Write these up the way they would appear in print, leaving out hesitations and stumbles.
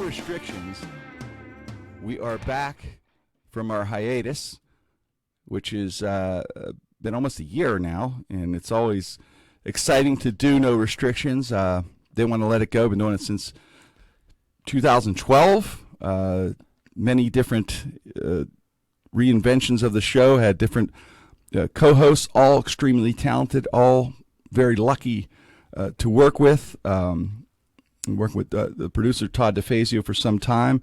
restrictions. We are back from our hiatus, which has been almost a year now, and it's always exciting to do No Restrictions. Didn't want to let it go. Been doing it since 2012. Many different reinventions of the show, had different co-hosts, all extremely talented, all very lucky to work with. Working with the producer Todd DeFazio for some time,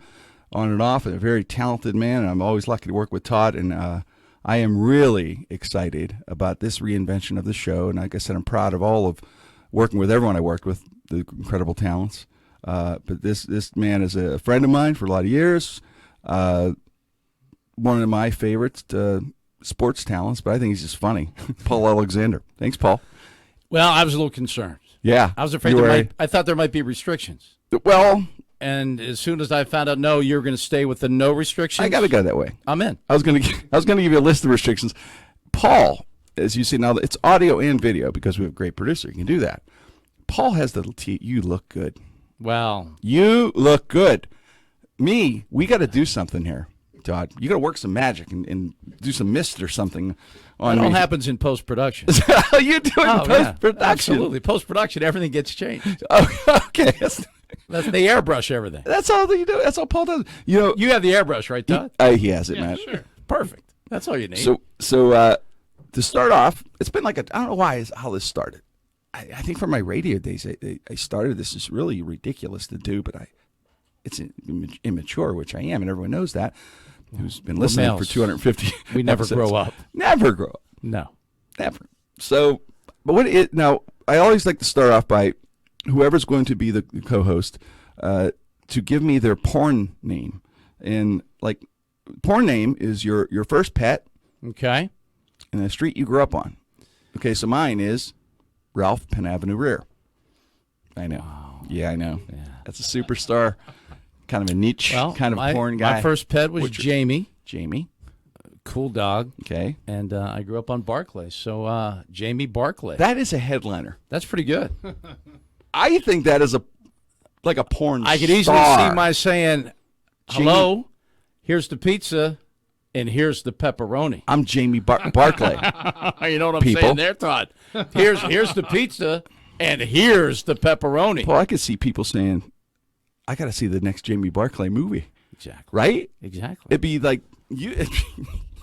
on and off, and a very talented man. And I'm always lucky to work with Todd, and I am really excited about this reinvention of the show. And like I said, I'm proud of all of working with everyone I worked with, the incredible talents. But this man is a friend of mine for a lot of years. One of my favorite sports talents, but I think he's just funny. Paul Alexander. Thanks, Paul. Well, I was a little concerned. Yeah. I was afraid I thought there might be restrictions. Well, and as soon as I found out, no, you're going to stay with the no restrictions. I got to go that way. I'm in. I was going to give you a list of restrictions. Paul, as you see now, it's audio and video because we have a great producer. You can do that. Paul has the you look good. Well, you look good. Me, we got to do something here, Todd. You got to work some magic and do some mist or something. It all happens in post-production. You do it in post-production? Yeah, absolutely. Post-production, everything gets changed. Oh, okay. They airbrush everything. That's all that you do. That's all Paul does. You know, you have the airbrush, right, Todd? He has it, yeah, man. Sure. Perfect. That's all you need. So to start off, it's been like I don't know how this started. I think from my radio days, I started this. Is really ridiculous to do, but it's immature, which I am, and everyone knows that. Who's been listening for 250 We never episodes. grow up. Never grow up. No. Never. So, but now, I always like to start off by whoever's going to be the co-host to give me their porn name. And, like, porn name is your first pet. Okay. And the street you grew up on. Okay, so mine is Ralph Penn Avenue Rear. I know. Wow. Yeah, I know. Yeah. That's a superstar. Kind of a niche kind of porn guy. My first pet was Jamie. Jamie. Cool dog. Okay. And I grew up on Barclay. So Jamie Barclay. That is a headliner. That's pretty good. I think that is like a porn star. I could easily see my saying, hello, here's the pizza, and here's the pepperoni. I'm Jamie Barclay. You know what I'm saying there, Todd? Here's the pizza, and here's the pepperoni. Well, I could see people saying, I got to see the next Jamie Barclay movie. Exactly. Right? Exactly. It'd be like huge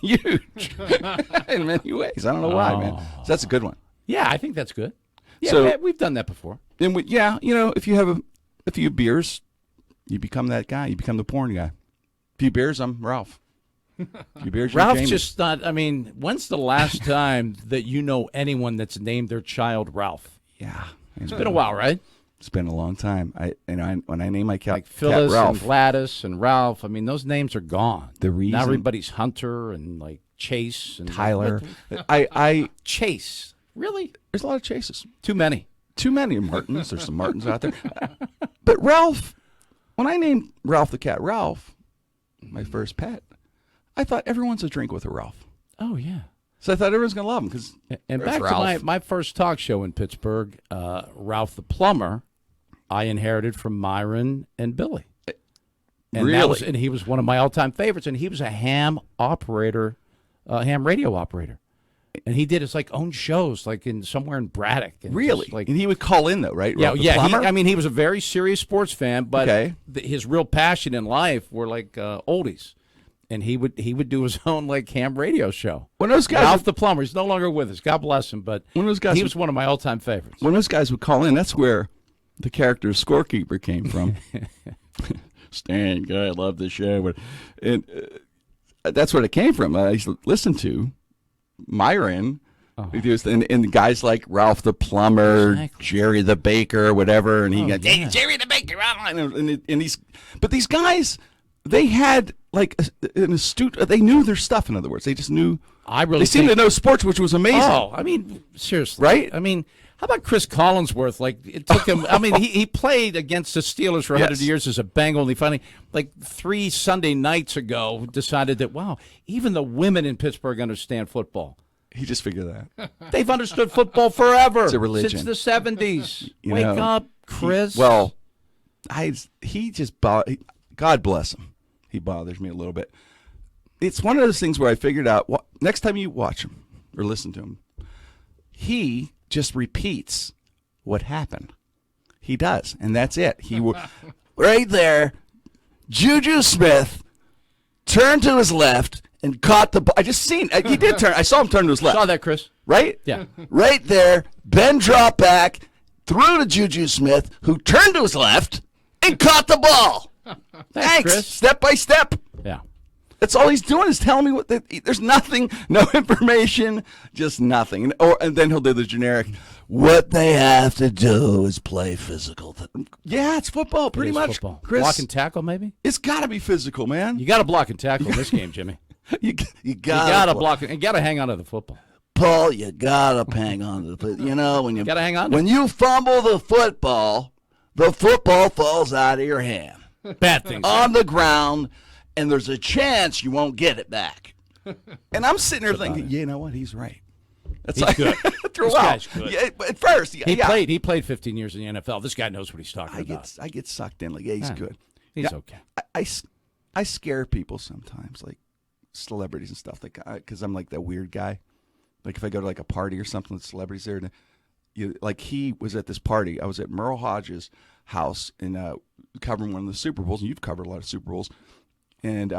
in many ways. I don't know why, man. So that's a good one. Yeah, I think that's good. Yeah, so, we've done that before. And if you have a few beers, you become that guy. You become the porn guy. A few beers, I'm Ralph. A few beers, Ralph's Jamie. just not. I mean, when's the last time that you know anyone that's named their child Ralph? Yeah, it's been a while, right? It's been a long time. When I name my cat, like Phyllis Ralph, and Gladys and Ralph. I mean, those names are gone. The reason now everybody's Hunter and like Chase and Tyler. Chase. Really? There's a lot of Chases. Too many Martins. There's some Martins out there. But Ralph, when I named Ralph the cat Ralph, my first pet, I thought everyone's a drink with a Ralph. Oh yeah. So I thought everyone's gonna love him because. And back to my first talk show in Pittsburgh, Ralph the plumber, I inherited from Myron and Billy. And really? And he was one of my all-time favorites. And he was a ham radio operator. And he did his own shows, somewhere in Braddock. And really? And he would call in though, right? Yeah, Ralph the yeah. plumber? He was a very serious sports fan, but his real passion in life were oldies. And he would do his own ham radio show. When those guys, Ralph the plumber, he's no longer with us. God bless him, but he was one of my all-time favorites. When those guys would call in, that's where the character scorekeeper came from. Stan, guy, I love this show, and that's where it came from. I used to listen to Myron, and guys like Ralph the plumber, Jerry the baker, whatever, and he got hey, Jerry the baker, but these guys. They had an astute. They knew their stuff. In other words, they just knew. They seemed to know sports, which was amazing. Oh, I mean, seriously, right? I mean, how about Chris Collinsworth? It took him. I mean, he played against the Steelers for 100 years as a Bengal, and he finally, 3 Sunday nights ago, decided that even the women in Pittsburgh understand football. He just figured that. They've understood football forever. It's a religion since the 70s. Wake up, Chris. he just God bless him. He bothers me a little bit. It's one of those things where I figured out next time you watch him or listen to him, he just repeats what happened. He does, and that's it. He right there, Juju Smith turned to his left and caught the ball. I just seen he did turn. I saw him turn to his left. Saw that, Chris? Right? Yeah. Right there, Ben dropped back, threw to Juju Smith, who turned to his left and caught the ball. Thanks. Chris. Step by step. Yeah. That's all he's doing is telling me there's nothing, no information, just nothing. And then he'll do the generic, what they have to do is play physical. Yeah, it's football, pretty much. Football. Chris, Block and tackle, maybe? it's got to be physical, man. You got to block and tackle in this game, Jimmy. You You got got to block it. You got to hang on to the football. Paul, you got to hang on to the when you Gotta hang on to when you fumble the football falls out of your hand Bad things. on the ground, and there's a chance you won't get it back. And I'm sitting there thinking, you know what? He's right. That's He's good. This throughout. guy's good. Yeah, at first, He played 15 years in the NFL. This guy knows what he's talking I about. get sucked in. Like, yeah, he's good. He's Yeah, okay. I scare people sometimes, like celebrities and stuff, like because I'm like that weird guy. Like if I go to like a party or something with celebrities there, and like he was at this party. I was at Merle Hodges' house and covering one of the Super Bowls, and you've covered a lot of Super Bowls, and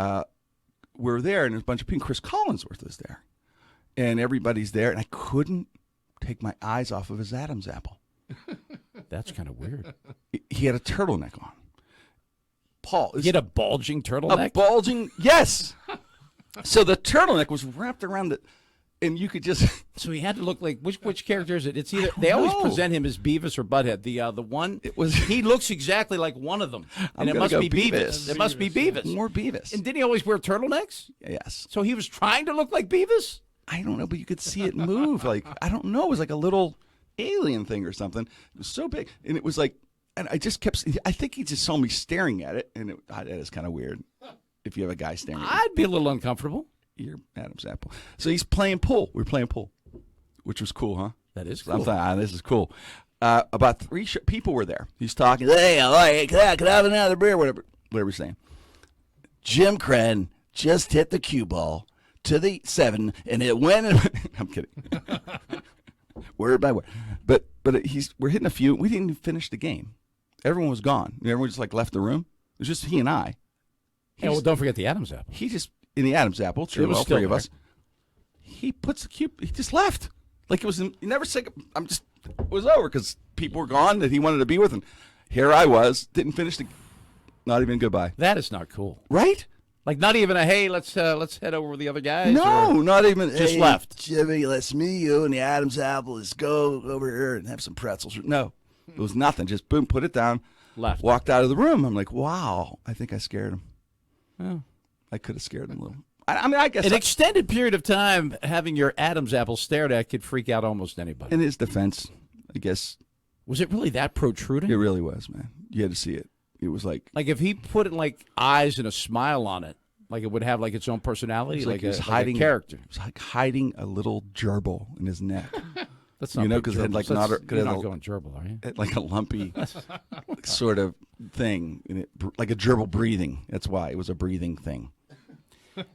we're there, and there's a bunch of people. Chris Collinsworth is there, and everybody's there, and I couldn't take my eyes off of his Adam's apple. That's kind of weird. He had a turtleneck on. Paul, You get a bulging turtleneck? a bulging, yes. So the turtleneck was wrapped around it, and you could just. So he had to look like which character is it? It's either don't they always know. present him as Beavis or Butthead. The one was- he looks exactly like one of them, and it gonna must go be Beavis. Beavis. It must be Beavis. More Beavis. And didn't he always wear turtlenecks? Yes. So he was trying to look like Beavis. I don't know, but you could see it move. Like, I don't know. It was like a little alien thing or something. It was so big. And it was like, and I just kept, I think he just saw me staring at it. And that is kind of weird if you have a guy staring at you. I'd be a little uncomfortable. You're Adam's apple. So he's playing pool. We were playing pool, which was cool, huh? That is So I'm cool. thinking, this is cool. About three people were there. He's talking, hey, all right, can I have another beer? Whatever he's saying. Jim Crenn just hit the cue ball to the 7, and it went. I'm kidding. Word by word. But we're hitting a few. We didn't even finish the game. Everyone was gone. Everyone just like left the room. It was just he and I. Yeah, well, don't forget the Adam's apple. He just in the Adam's apple. It True, was all still three of there. us. He puts the cue. He just left. Like it was. He never said. It was over because people were gone that he wanted to be with, and here I was. Didn't finish the. Not even goodbye. That is not cool. Right? Like not even a hey, let's head over with the other guys. No, or- not even. Just hey, left. Jimmy, let's meet you in the Adam's apple. Let's go over here and have some pretzels. No, it was nothing. Just boom, put it down. Left. Walked out of the room. I'm like, wow. I think I scared him. Yeah. I could have scared him a little. I mean, I guess An extended period of time having your Adam's apple stared at could freak out almost anybody. in his defense, I guess Was it really that protruding? it really was, man. You had to see it. It was like Like if he put like eyes and a smile on it, like it would have like its own personality, it was like, he was like hiding a character. It was like hiding a little gerbil in his neck. That's not You know, big 'cause it had, gerbils. like, That's- not- 'cause it you're had not a- going gerbil, are you? Like a lumpy sort of thing, and like a gerbil breathing. That's why it was a breathing thing.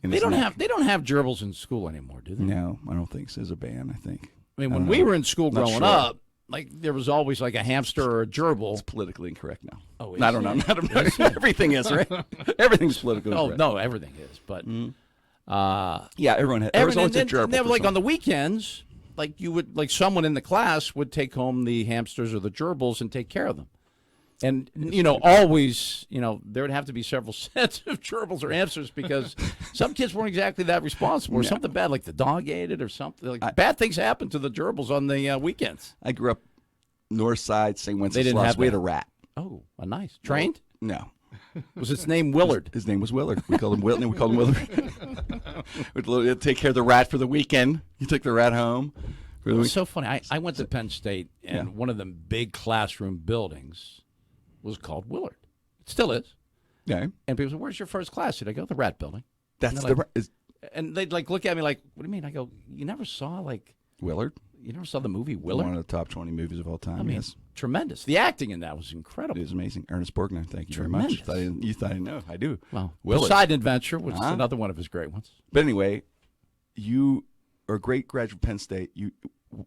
in They his don't neck. have gerbils in school anymore, do they? No, I don't think so. There's a ban. I think. I mean, I when don't we know. were in school Not growing sure. up, like there was always like a hamster or a gerbil. It's politically incorrect now. Oh, I is don't know. it? Everything is right. Everything's politically Oh incorrect. no, everything is, but Yeah, everyone had. There was always a and gerbil. they were for like on something. the weekends, like you would like someone in the class would take home the hamsters or the gerbils and take care of them. And always, there would have to be several sets of gerbils or hamsters because some kids weren't exactly that responsible, or something bad, like the dog ate it, or something. Like bad things happened to the gerbils on the weekends. I grew up north side, St. They Wenceslas. didn't have We had that. a rat. Oh, a nice trained. No, Was its name Willard? his name was Willard. We called him Willard. We called him Willard. We'd take care of the rat for the weekend. He took the rat home. For the It was week- so funny. I went to Penn State, and one of them big classroom buildings was called Willard. It still is. Okay. And people said, "Where's your first class?" Did I go? The rat building. That's they're the like- And they'd like look at me like, "What do you mean?" I go, "You never saw like Willard. You never saw the movie Willard? One of the top 20 movies of all time. I mean, yes, tremendous. The acting in that was it incredible. is amazing. Ernest Borgnine, thank you Tremendous. very much. You thought I didn't know? I do. Well, Willard. Poseidon Adventure, which is Uh-huh. another one of his great ones. But anyway, you are a great graduate of Penn State.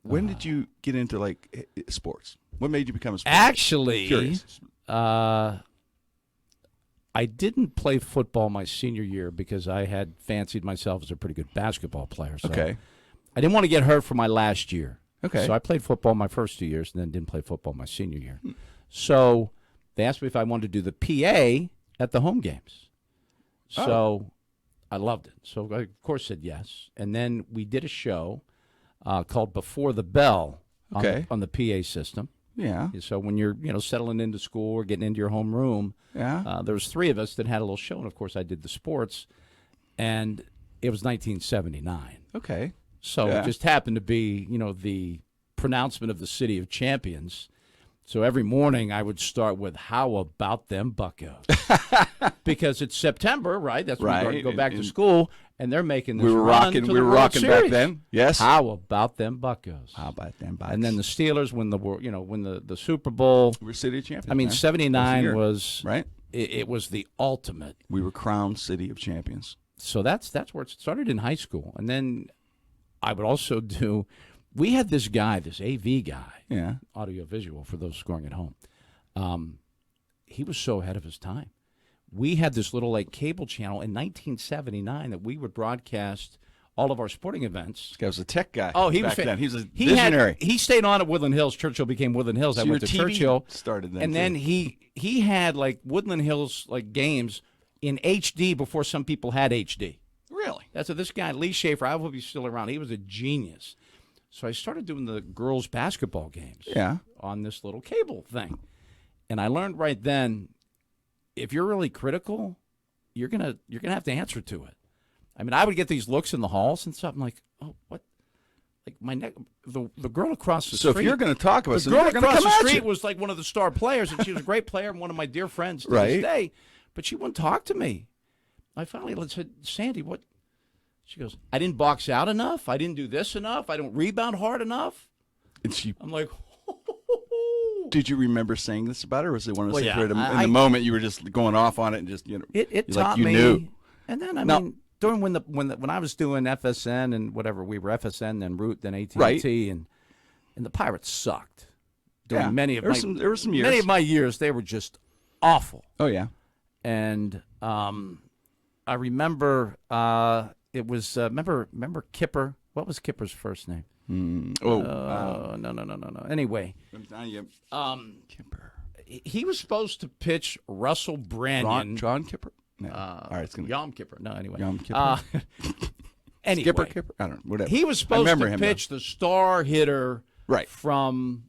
When did you get into like sports? What made you become a sports? Actually, Curious. I didn't play football my senior year because I had fancied myself as a pretty good basketball player. So Okay. I didn't want to get hurt for my last year. Okay. So I played football my first 2 years and then didn't play football my senior year. So they asked me if I wanted to do the PA at the home games. So I loved it. So I, of course, said yes. And then we did a show called Before the Bell Okay. on the PA system. Yeah. So when you're, settling into school or getting into your home room, Yeah. there was three of us that had a little show, and of course I did the sports, and it was 1979. Okay. So Yeah. it just happened to be, the pronouncement of the City of Champions. So every morning I would start with, "How about them Buccos?" Because it's September, right? That's when Right. we go back to And- school, and they're making this We were run rocking. to We the were World rocking back Series. then. Yes. How about them Buccos? How about them? And then the Steelers win the Super Bowl. we're city of champions. I mean, man. 79 Year, was right. it was the ultimate. We were crowned city of champions. So that's where it started in high school, and then I would also do. We had this guy, this AV guy, Yeah. audiovisual for those scoring at home. He was so ahead of his time. We had this little cable channel in 1979 that we would broadcast all of our sporting events. This guy was a tech guy. Oh, he back was then. He was a he visionary. He stayed on at Woodland Hills. Churchill became Woodland Hills. So I your went to TV Churchill. started then, and too. then he had Woodland Hills games in HD before some people had HD. Really? That's what this guy, Lee Schaefer, I hope he's still around. He was a genius. So I started doing the girls' basketball games Yeah. on this little cable thing. And I learned right then, if you're really critical, you're gonna have to answer to it. I mean, I would get these looks in the halls and stuff. I'm like, oh, what? Like my neck, the girl across the So street. if you're going to talk about the something, girl they're going to across come the at street you. was one of the star players, and she was a great player and one of my dear friends to Right. this day. But she wouldn't talk to me. I finally said, "Sandy, what?" She goes, "I didn't box out enough. I didn't do this enough. I don't rebound hard enough." And she, I'm like, did you remember saying this about her, or was it one of those Well, things yeah, where in I- the moment you were just going off on it and just it you taught you me. knew. And then I Now- mean, during when I was doing FSN and whatever, we were FSN, then Root, then AT&T, Right. and the Pirates sucked. During Yeah. many of There my were some years. many of my years, they were just awful. Oh yeah. And I remember it was remember Kipper. What was Kipper's first name? No. Anyway, Kipper. he was supposed to pitch Russell Branyan. John Kipper. No. All right, it's gonna Yom Kipper. No, anyway. Yom Kipper. Anyway, Skipper Kipper. I don't know. Whatever. he was I supposed remember to him, pitch the star hitter Right. from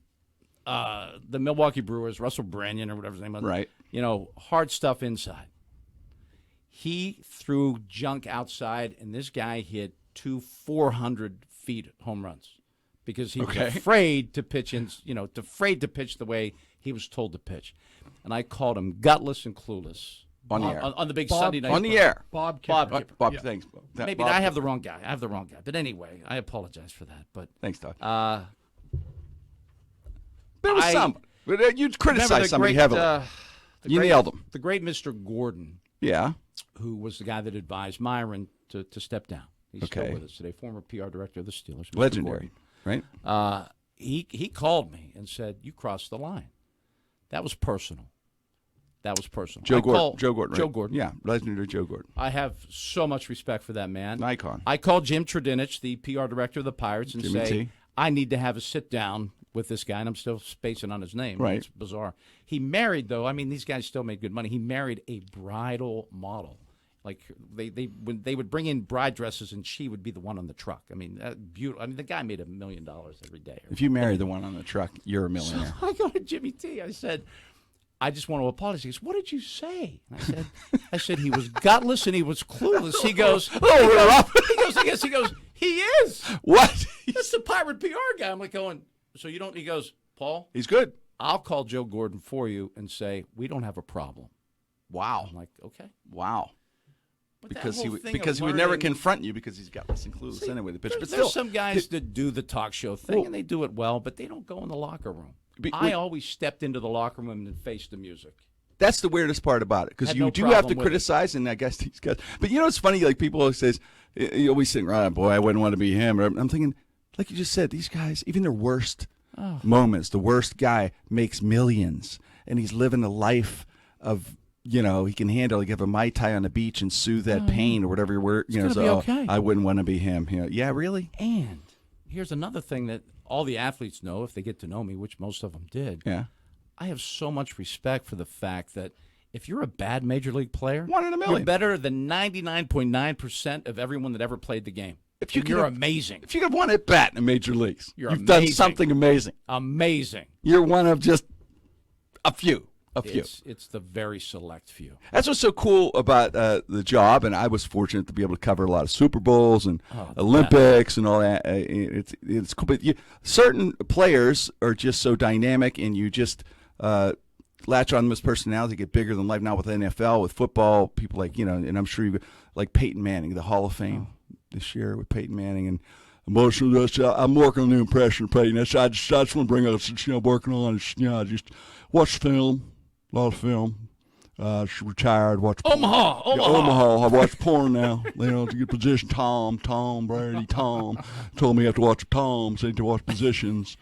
the Milwaukee Brewers, Russell Branyan or whatever his name was. Right. Hard stuff inside. He threw junk outside, and this guy hit 400 feet home runs because he was afraid to pitch afraid to pitch the way he was told to pitch. And I called him gutless and clueless On the air. on the big Sunday night. On the air. Bob Bob Kipper. Kipper. Bob, Yeah. thanks. Maybe Bob, I have the wrong guy. But anyway, I apologize for that. But Thanks, Todd. there there was some. But you criticized somebody heavily. You nailed him. The great Mr. Gordon, Yeah. who was the guy that advised Myron to step down. He's still Okay. with us today, former PR director of the Steelers. Mr. Legendary. Right. Gordon. He called me and said, "You crossed the line." That was personal. Joe I Gordon. called- Joe Gordon. Right? Joe Gordon. Yeah. Legendary Joe Gordon. I have so much respect for that man. An icon. I called Jim Trudinich, the PR director of the Pirates, and Jimmy say, T. I need to have a sit down with this guy, and I'm still spacing on his name. Right. It's bizarre. He married, though. I mean, these guys still made good money. He married a bridal model. Like when they would bring in bride dresses, and she would be the one on the truck. I mean, beautiful. I mean, the guy made $1 million every day. If you marry the one on the truck, you're a millionaire. I go to Jimmy T. I said, I just want to apologize. He goes, "What did you say?" And I said he was gutless and he was clueless. He goes, he goes, he is. What? That's the Pirate PR guy. I'm like going, so you don't, he goes, "Paul, He's good. I'll call Joe Gordon for you and say, we don't have a problem." Wow. I'm like, okay. Wow. because whole thing because of he would never learning- confront you because he's got less clueless anyway. The pitcher, but still, There's some guys that do the talk show thing, and they do it well, but they don't go in the locker room. I always stepped into the locker room and faced the music. that's the weirdest part about it because Had you no do have problem to with it. criticize, and I guess these guys. But you know, it's funny. Like people always says, you always think, "Right, boy, I wouldn't want to be him." Or I'm thinking, like you just said, these guys, even their worst moments, the worst guy makes millions, and he's living a life of. You know, he can handle. He have a Mai Tai on the beach and soothe that pain or whatever. You know, gonna so be okay. I wouldn't want to be him. You know, yeah, really. And here's another thing that all the athletes know if they get to know me, which most of them did. Yeah, I have so much respect for the fact that if you're a bad major league player, One in a million. you're better than 99.9% of everyone that ever played the game. If you You're could have- amazing. if you could have won at bat in the major leagues, You're you've done amazing. something amazing. Amazing. You're one of just a few. It's the very select few. That's what's so cool about the job, and I was fortunate to be able to cover a lot of Super Bowls and Olympics and all that. It's cool, but certain players are just so dynamic, and you just latch on this personality, get bigger than life. Now with the NFL, with football, people like and I'm sure you like Peyton Manning, the Hall of Fame this year with Peyton Manning and. I'm working on the impression of Peyton. I just want to bring up, working on, I just watch film, a lot of film. She retired, watch porn. Omaha. Yeah, Omaha. I watch porn now. To get position. Tom Brady. Tom told me I have to watch Tom. Said to watch positions.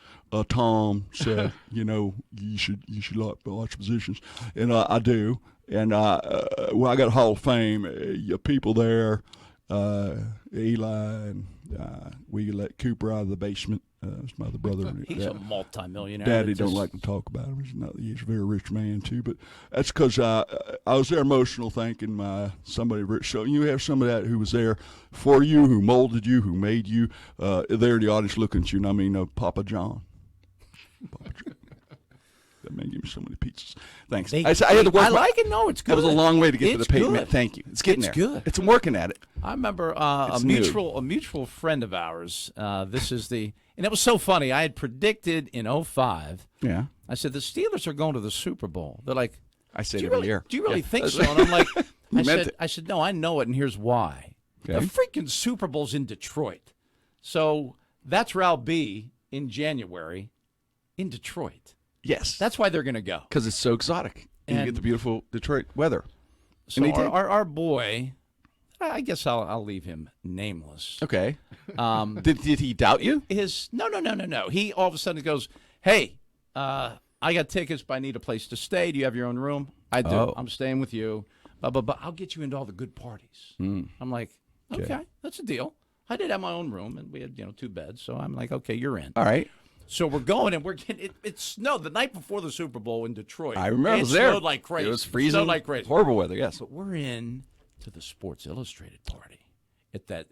Tom said, you should watch positions, and I do. And well, I got Hall of Fame people there. Eli and we let Cooper out of the basement. It's my other brother. He's a multimillionaire. Daddy that don't just- like to talk about him. He's a very rich man too, but that's because I was there emotional, thanking somebody rich. So you have somebody that who was there for you, who molded you, who made you. There in the audience looking at you, and I mean Papa John. Papa John. That man gave me so many pizzas. Thanks. I had to work. I like it. No, it's good. That was a long way to get to the It's pavement. good. Thank you. It's getting It's there. good. It's working at it. I remember a It's new. mutual friend of ours. This is and it was so funny. I had predicted in 2005. Yeah. I said the Steelers are going to the Super Bowl. They're like, I say do it you every really, year. do you really Yeah. think so? And I'm like, meant it. I said, no, I know it, and here's why. Okay. The freaking Super Bowl's in Detroit, so that's where I'll be in January, in Detroit. Yes. That's why they're going to go. Because it's so exotic. And you And- get the beautiful Detroit weather. So And they did. our boy, I guess I'll leave him nameless. Okay. Did he doubt you? No. He all of a sudden goes, "Hey, I got tickets, but I need a place to stay. Do you have your own room?" I do. Oh. I'm staying with you. But I'll get you into all the good parties. I'm like, okay, that's a deal. I did have my own room, and we had 2 beds. So I'm like, okay, you're in. All right. So we're going, and we're getting it snowed the night before the Super Bowl in Detroit. I remember I it was there. snowed like crazy. It was freezing. Snowed like crazy. Horrible weather, yes. But we're in to the Sports Illustrated party at that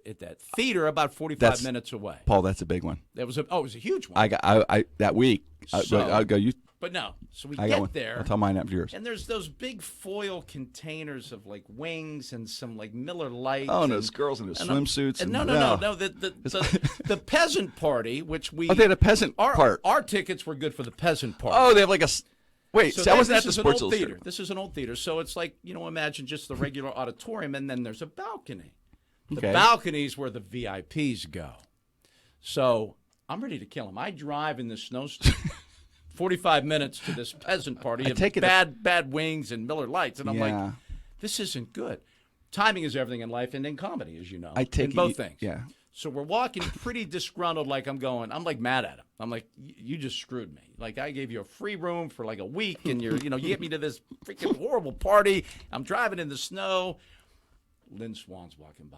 theater about 45 That's- minutes away. Paul, that's a big one. It was a huge one. I that week. So- I'll go. But no, so we I got get one. there, I'll tell mine after yours. and there's those big foil containers of like wings and some like Miller Lights. Oh, and and those girls in the and swimsuits. And and no. The peasant party, which we Oh, they had a peasant part. Our tickets were good for the peasant party. Oh, they have like a. Wait, So so I wasn't at this the is an Sports old theater. Illustrated. This is an old theater, so it's like imagine just the regular auditorium, and then there's a balcony. The Okay. balcony's where the VIPs go. So I'm ready to kill him. I drive in the snowstorm, 45 minutes to this peasant party of take it- bad wings and Miller Lights, and I'm Yeah. like, this isn't good. Timing is everything in life, and in comedy, as you know. I take in both it- things. yeah. So we're walking pretty disgruntled, like I'm like mad at him. I'm like, you just screwed me. Like I gave you a free room for like a week, and you get me to this freaking horrible party. I'm driving in the snow. Lynn Swan's walking by.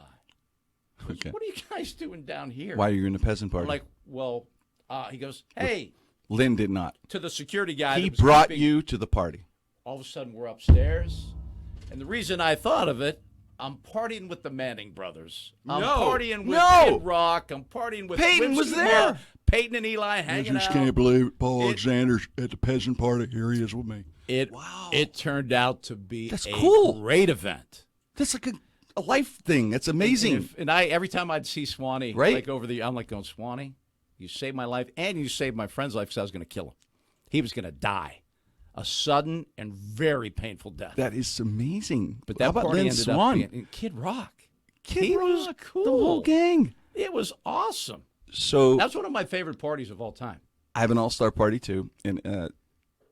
He goes, Okay. what are you guys doing down here? Why are you in the peasant party? I'm like, well, he goes, hey, Lynn did not. to the security guy. He that was brought keeping- you to the party. All of a sudden, we're upstairs, and the reason I thought of it, I'm partying with the Manning brothers. I'm No. partying with No. Kid Rock. I'm partying with Peyton Whip was Smart, there. Peyton and Eli hanging out. believe it. Paul Alexander's at the peasant party. Here he is with me. It turned out to be That's a cool. great event. That's like a life thing. That's amazing. And I every time I'd see Swanee, Right. like I'm like going, Swanee, you saved my life and you saved my friend's life because I was going to kill him. He was going to die. a sudden and very painful death. That is amazing. But How that about party Lynn ended Swan? up being Kid Rock. Kid He Rock, was cool. the whole gang. It was awesome. So That's one of my favorite parties of all time. I have an all-star party too, and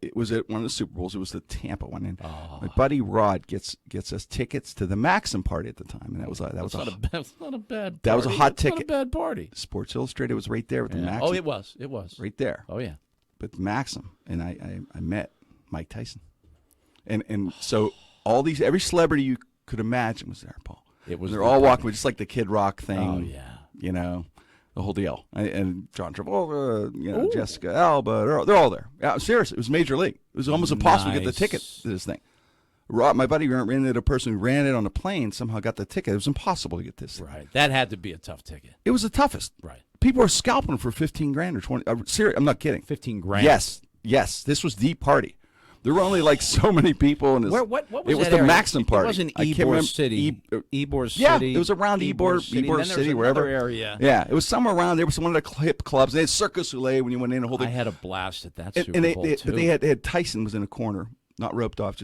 it was at one of the Super Bowls. It was the Tampa one, and my buddy Rod gets us tickets to the Maxim party at the time, and that was That's not a bad party. That was a hot It's not ticket. a bad party. Sports Illustrated was right there with the Maxim. Oh, it was. It was. right there. Oh, yeah. But Maxim, and I met Mike Tyson, and so every celebrity you could imagine was there, Paul. It was. They're all walking with just like the Kid Rock thing. Oh, yeah. You know, the whole deal. And John Travolta, Jessica Alba, they're all there. Yeah, seriously, it was major league. It was almost impossible to get the Nice. ticket to this thing. My buddy ran into a person who ran it on a plane, somehow got the ticket. It was impossible to get this. Right. That had to be a tough ticket. It was the toughest. Right. People were scalping for 15 grand or 20. Serious, I'm not kidding. 15 grand. Yes. This was the party. There were only like so many people, and What was it was that the area? Maxim party. It was in I can't Ybor remember- City. Ybor City. Yeah, it was around Ybor City. And then there City, was wherever. another area. Yeah, it was somewhere around there. Was one of the hip clubs. They had Circus Soleil when you went in and hold I it. had a blast at that And, Super and Bowl, they, too. they had Tyson was in a corner, not roped off,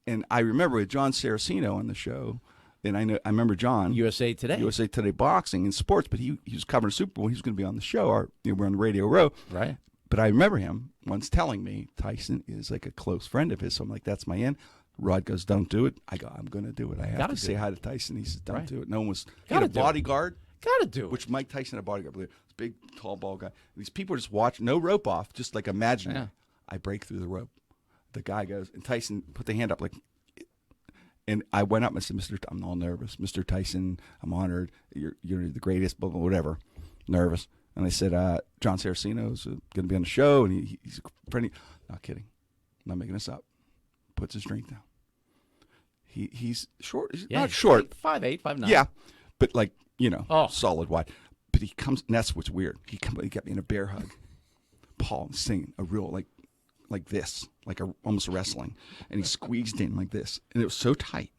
and I remember with John Saraceno on the show, and I remember John USA Today. USA Today boxing and sports, but he was covering Super Bowl. He was going to be on the show. We're on the Radio Row, Right. But I remember him once telling me Tyson is like a close friend of his. So I'm like, that's my end. Rod goes, don't do it. I go, I'm going to do it. I have Gotta to do say it. hi to Tyson. He says, don't Right. do it. No one was. He Gotta had a do it. bodyguard. Got to do it. Which Mike Tyson had a bodyguard, I believe. This big, tall, bald guy. These people just watch, no rope off, just like imaginary. Yeah. I break through the rope. The guy goes, and Tyson put the hand up like, and I went up and I said, I'm all nervous. Mr. Tyson, I'm honored. You're the greatest, blah, blah, whatever. Nervous. And I said, John Saraceno's going to be on the show, and he's a friend. Not kidding. I'm not making this up. Puts his drink down. He's short. He's not short. 5'8", 5'9". Yeah, but like Oh. solid wide. But he comes, and that's what's weird. He got me in a bear hug. Paul singing a real like this, like almost wrestling, and he squeezed in like this, and it was so tight.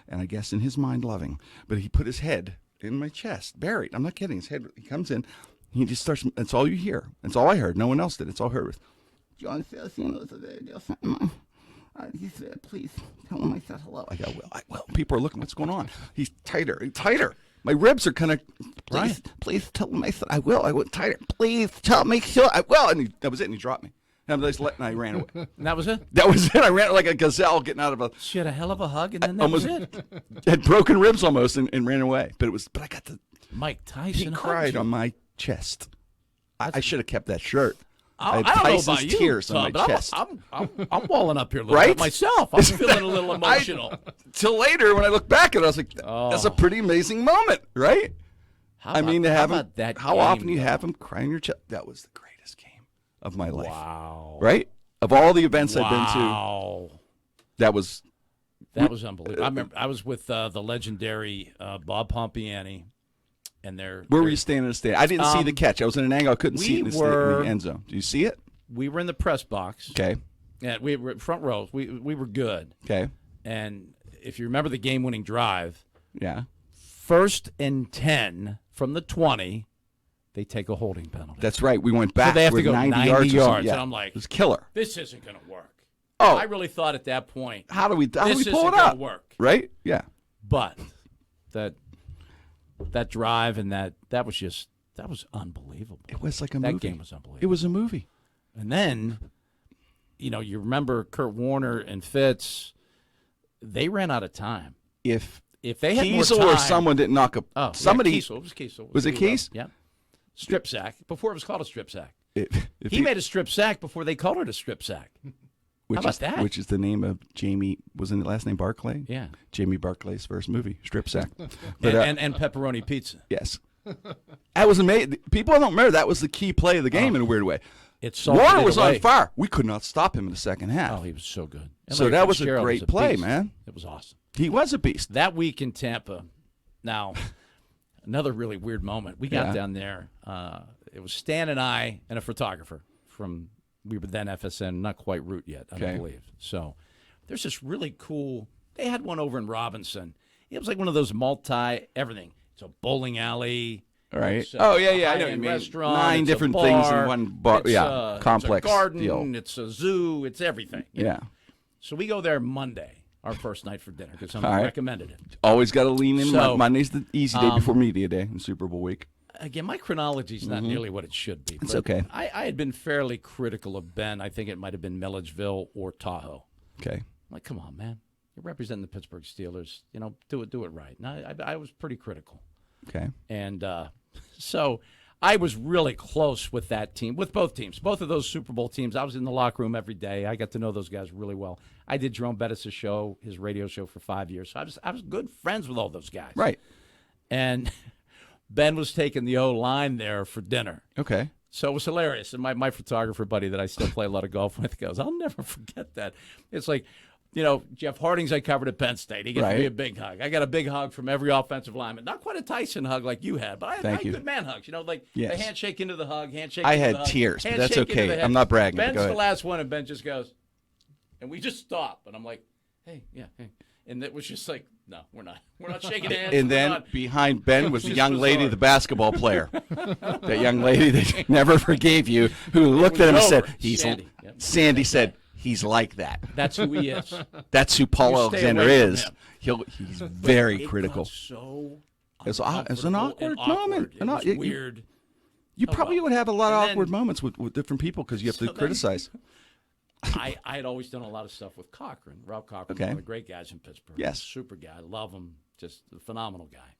And I guess in his mind, loving, but he put his head in my chest, buried. I'm not kidding. His head. He comes in, he just starts. That's all you hear. That's all I heard. No one else did. It's all I heard was John Saraceno today. He said, please tell him I said hello. I go, well, people are looking. What's going on? He's tighter. My ribs are kind of, please tell him I said, I will. I went tighter. Please tell me, sure, I will. And that was it. And he dropped me. And I ran away. And that was it? That was it. I ran like a gazelle getting out of a, She had a hell of a hug, and then that was it. had broken ribs almost and ran away. But I got to, Mike Tyson he hugged cried you. on my chest. I should have kept that shirt. I had don't know Tyson's about you, tears on Tom, my but chest. I'm walling up here a little Right? bit myself. I'm feeling a little emotional. Till later, when I look back at it, I was like, that's a pretty amazing moment, right? How about, to how have him, about that how game, often you though? have him cry in your chest? That was the greatest game of my life. Wow. Right? Of all the events I've been to, Wow. that was That was unbelievable. I remember I was with the legendary Bob Pompiani, and where were you standing in the stand? I didn't see the catch. I was in an angle I couldn't see it in the end zone. Do you see it? we were in the press box. Okay. And we were front rows. We were good. Okay. And if you remember the game-winning drive, Yeah. 1st and 10 from the 20, they take a holding penalty. That's right. We went back. So they have to We're go 90 90 yards. or something. yards, Yeah. and I'm like, it was killer. this isn't going to work. Oh. I really thought at that point, How do we this pull isn't it going up? to work. Right? Yeah. But that drive and that was unbelievable. It was like a That movie. game was unbelievable. It was a movie. And then, you remember Kurt Warner and Fitz, they ran out of time. If they had Kiesel more time, or someone didn't knock up somebody. Yeah, Kiesel. It was Kiesel. Was it Kies? Yeah. Strip sack. Before it was called a strip sack. If He made a strip sack before they called it a strip sack. which How about is, that? Which is the name of Jamie, wasn't it last name Barclay? Yeah. Jamie Barclay's first movie, Strip Sack. And pepperoni pizza. Yes. That was amazing. People don't remember that was the key play of the game in a weird way. It salted Warner it was away. on fire. We could not stop him in the second half. Oh, he was so good. And So Larry that was a Fitzgerald great play, beast. man. It was awesome. He was a beast. That week in Tampa, now, another really weird moment. We got Yeah. down there. It was Stan and I and a photographer we were then FSN, not quite Root yet, I Okay. believe. So there's this really cool, they had one over in Robinson. It was like one of those everything. It's a bowling alley. Right. It's a Oh, yeah, yeah, I know what you high-end mean. restaurant, 9 it's a different things in bar, one bar. it's Yeah, a, complex it's a garden, deal. it's a zoo, it's everything. you know? Yeah. So we go there Monday, our first night for dinner, because someone All right. recommended it. Always got to lean in. So, Monday's the easy day before media day and Super Bowl week. Again, my chronology is not nearly what it should be. Mm-hmm. It's but okay. I had been fairly critical of Ben. I think it might have been Milledgeville or Tahoe. Okay. I'm like, come on, man. You're representing the Pittsburgh Steelers. Do it right. And I was pretty critical. Okay. And so I was really close with that team, with both teams. Both of those Super Bowl teams, I was in the locker room every day. I got to know those guys really well. I did Jerome Bettis' show, his radio show, for 5 years. So I was good friends with all those guys. Right. And Ben was taking the O-line there for dinner. Okay. So it was hilarious. And my photographer buddy that I still play a lot of golf with goes, I'll never forget that. It's like, Jeff Hardings I covered at Penn State. He gave me a big hug. I got a big hug from every offensive lineman. Not quite a Tyson hug like you had, but I had good man hugs. Like Yes. the handshake into the hug, handshake I into had the hug, tears, but that's handshake into okay. the head. I'm not bragging, but Ben's go ahead. the last one, and Ben just goes, and we just stop. And I'm like, hey. And it was just like, no, we're not shaking hands. And we're then not. behind Ben was the Just young lady, bizarre. the basketball player. That young lady that never forgave you, who looked at him and said, over. "He's." Sandy. Yep. Sandy said, "He's like that." That's who he is. That's who Paul You stay Alexander away from is. him. He's very It critical. got so It's an uncomfortable awkward and moment. It was You- weird. You probably would have a lot of And then- awkward moments with different people because you have to then- criticize. I had always done a lot of stuff with Cochran. Rob Cochran, Okay. one of the great guys in Pittsburgh. Yes. Super guy. Love him. Just a phenomenal guy.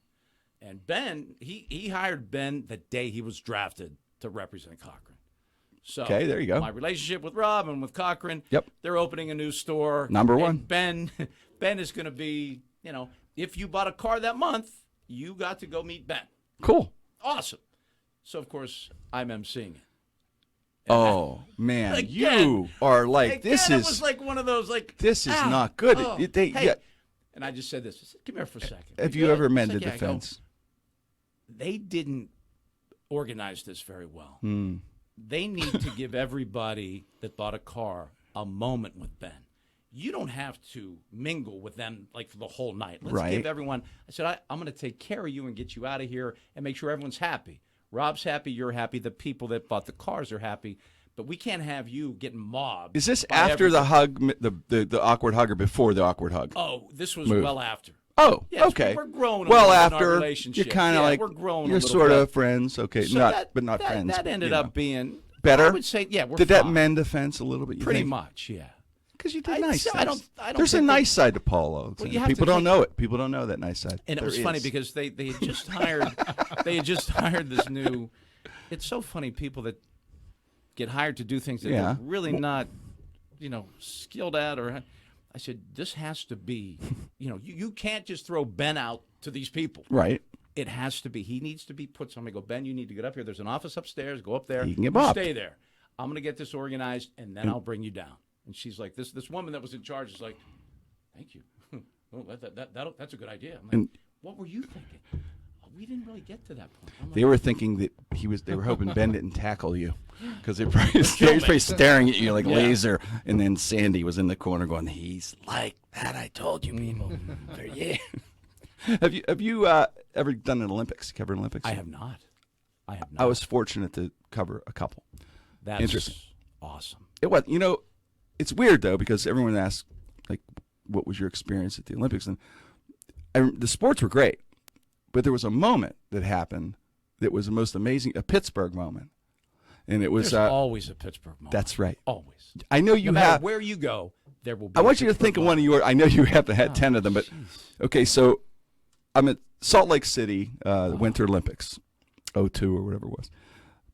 And Ben, he hired Ben the day he was drafted to represent Cochran. So Okay, there you go. My relationship with Rob and with Cochran, Yep. they're opening a new store. Number And one. Ben is going to be, if you bought a car that month, you got to go meet Ben. Cool. Awesome. So, of course, I'm emceeing it. Oh man, Again. you are like Again, this it is was like one of those this is not good. Hey. Yeah. And I just said this. I said, come here for a second. Have We you go- ever it's mended like, the I go, fence? They didn't organize this very well. Hmm. They need to give everybody that bought a car a moment with Ben. You don't have to mingle with them like for the whole night. Let's Right. give everyone. I said, I'm going to take care of you and get you out of here and make sure everyone's happy. Rob's happy, you're happy, the people that bought the cars are happy, but we can't have you getting mobbed. Is this by after the everything. hug, the awkward hug, or before the awkward hug? Oh, this was Move. well after. Oh, Yes, okay. we're growing a well little in our after relationship. you're kind of Yeah, like we're growing a you're little sort bit. of friends. Okay, So but not that, friends. That but, ended you up know. being better. I would say, yeah, we're Did that fine. mend the fence a little bit? You Pretty think? much, yeah. Because you did I- nice. so I things. don't There's a think nice side to Paulo. Well, you have to People don't take- know it. People don't know that nice side. And it There was funny is. because they had just hired this new. It's so funny people that get hired to do things that Yeah. they're really not, skilled at. Or I said this has to be, you can't just throw Ben out to these people. Right. It has to be. He needs to be put somewhere. Go, Ben, you need to get up here. There's an office upstairs. Go up there. He can get You mobbed. stay there. I'm going to get this organized, and then I'll bring you down. And she's like, this woman that was in charge is like, thank you. Oh, that's a good idea. I'm like, And- what were you thinking? Oh, we didn't really get to that point. I'm like, They were thinking that they were hoping Ben didn't tackle you because they were probably staring at you like Yeah. laser. And then Sandy was in the corner going, "He's like that. I told you, people." Yeah. Have you ever done an Olympics? Covered Olympics? I have not. I was fortunate to cover a couple. That's interesting. Awesome. It was, it's weird though because everyone asks, like, what was your experience at the Olympics? And the sports were great, but there was a moment that happened that was the most amazing, a Pittsburgh moment, and it was. There's always a Pittsburgh moment. That's right. Always. I know you No matter have. where you go, there will be. I a want you to Pittsburgh think of moment. one of your. I know you have had 10 of them, but okay. So I'm at Salt Lake City, the Winter Olympics, 02 or whatever it was,